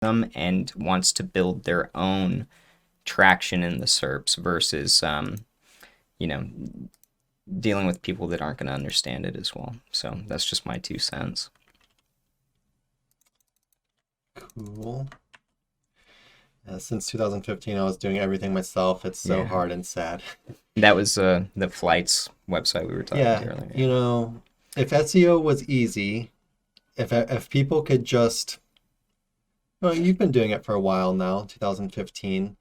them and wants to build their own traction in the SERPs versus, you know, dealing with people that aren't going to understand it as well. So that's just my 2 cents. Cool. Since 2015, I was doing everything myself. It's so Yeah. hard and sad. That was the flights website we were talking Yeah, to earlier. you know, if SEO was easy, if people could just, well, you've been doing it for a while now, 2015.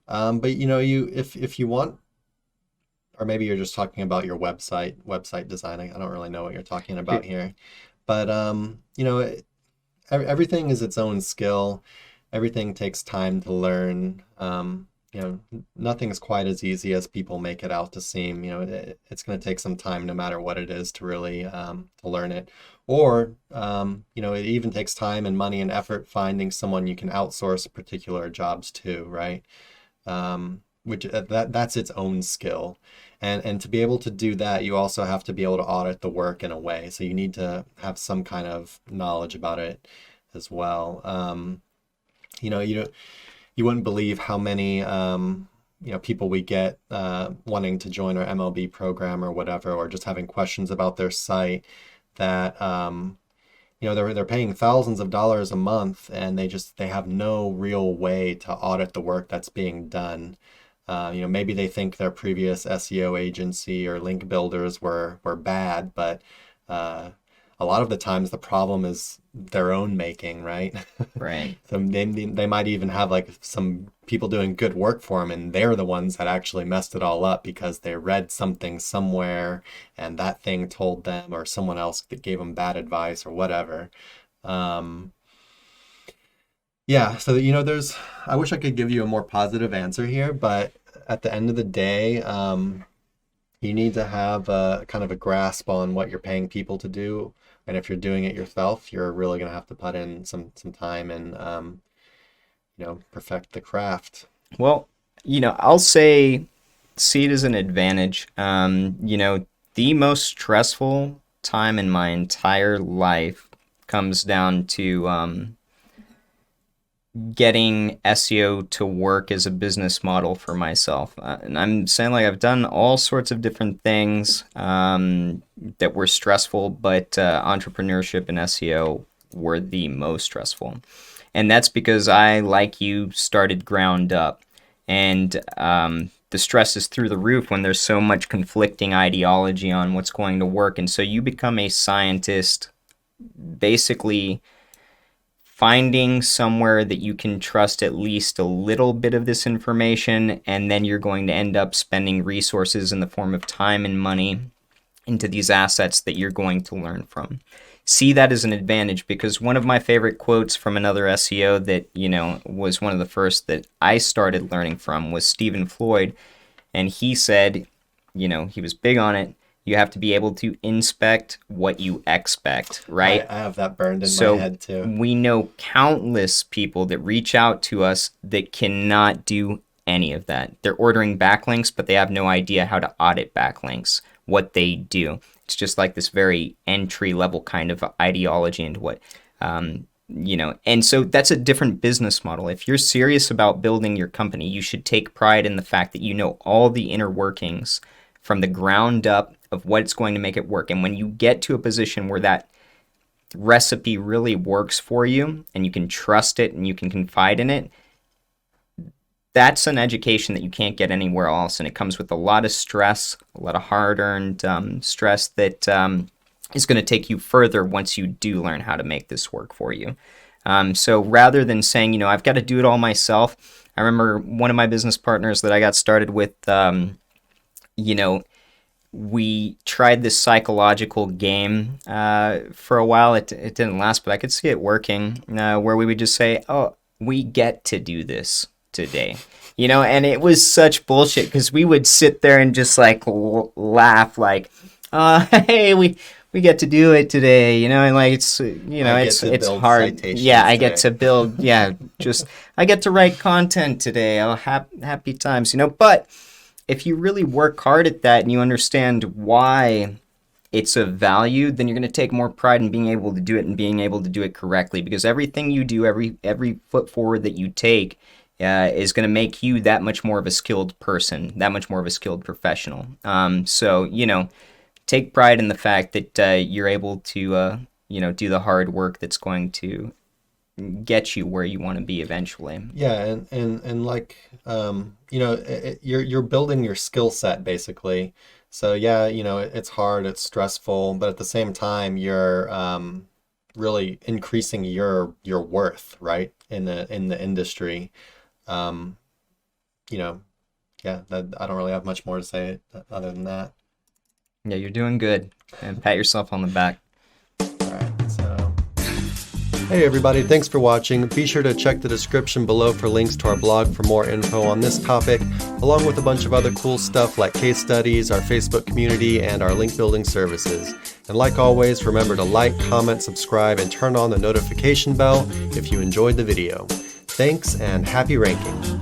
But you know, if you want, or maybe you're just talking about your website designing. I don't really know what you're talking Yeah. about here. But you know, everything is its own skill. Everything takes time to learn. You know, nothing's quite as easy as people make it out to seem. You know, it's going to take some time, no matter what it is, to really to learn it. Or, you know, it even takes time and money and effort finding someone you can outsource particular jobs to, right? Which that's its own skill. And to be able to do that, you also have to be able to audit the work in a way. So you need to have some kind of knowledge about it as well. You know, you wouldn't believe how many you know, people we get wanting to join our MLB program or whatever, or just having questions about their site that you know, they're paying thousands of dollars a month, and they have no real way to audit the work that's being done. You know, maybe they think their previous SEO agency or link builders were bad, but uh, a lot of the times the problem is their own making, right? Right. So they might even have like some people doing good work for them, and they're the ones that actually messed it all up because they read something somewhere and that thing told them, or someone else that gave them bad advice or whatever. Um, yeah, so you know, I wish I could give you a more positive answer here, but at the end of the day, you need to have a kind of a grasp on what you're paying people to do. And if you're doing it yourself, you're really gonna have to put in some time and you know, perfect the craft. Well, I'll say see it as an advantage. The most stressful time in my entire life comes down to getting SEO to work as a business model for myself. And I'm saying like I've done all sorts of different things that were stressful, but entrepreneurship and SEO were the most stressful. And that's because I, like you, started ground up. And the stress is through the roof when there's so much conflicting ideology on what's going to work. And so you become a scientist basically finding somewhere that you can trust at least a little bit of this information, and then you're going to end up spending resources in the form of time and money into these assets that you're going to learn from. See that as an advantage, because one of my favorite quotes from another SEO that, was one of the first that I started learning from was Stephen Floyd. And he said, he was big on it. You have to be able to inspect what you expect, right? I have that burned in my So head too. we know countless people that reach out to us that cannot do any of that. They're ordering backlinks, but they have no idea how to audit backlinks, what they do. It's just like this very entry level kind of ideology into what, and so that's a different business model. If you're serious about building your company, you should take pride in the fact that you know all the inner workings from the ground up of what's going to make it work. And when you get to a position where that recipe really works for you and you can trust it and you can confide in it, that's an education that you can't get anywhere else. And it comes with a lot of stress, a lot of hard-earned stress that is going to take you further once you do learn how to make this work for you. So rather than saying, I've got to do it all myself, I remember one of my business partners that I got started with, we tried this psychological game for a while. It didn't last, but I could see it working, where we would just say, oh, we get to do this today. And it was such bullshit because we would sit there and just like laugh like, hey, we get to do it today, and like it's hard. Yeah, I get today. to build. Yeah, just I get to write content today. Oh, happy times, But if you really work hard at that and you understand why it's of value, then you're going to take more pride in being able to do it and being able to do it correctly. Because everything you do, every foot forward that you take, is going to make you that much more of a skilled person, that much more of a skilled professional. So, take pride in the fact that you're able to, do the hard work that's going to get you where you want to be eventually. Yeah, and like you're building your skill set basically. So yeah, it's hard, it's stressful, but at the same time you're really increasing your worth, right? In the industry. Um, you know, yeah, I don't really have much more to say other than that. Yeah, you're doing good. And pat yourself on the back. All right, so hey everybody, thanks for watching. Be sure to check the description below for links to our blog for more info on this topic, along with a bunch of other cool stuff like case studies, our Facebook community, and our link building services. And like always, remember to like, comment, subscribe, and turn on the notification bell if you enjoyed the video. Thanks and happy ranking.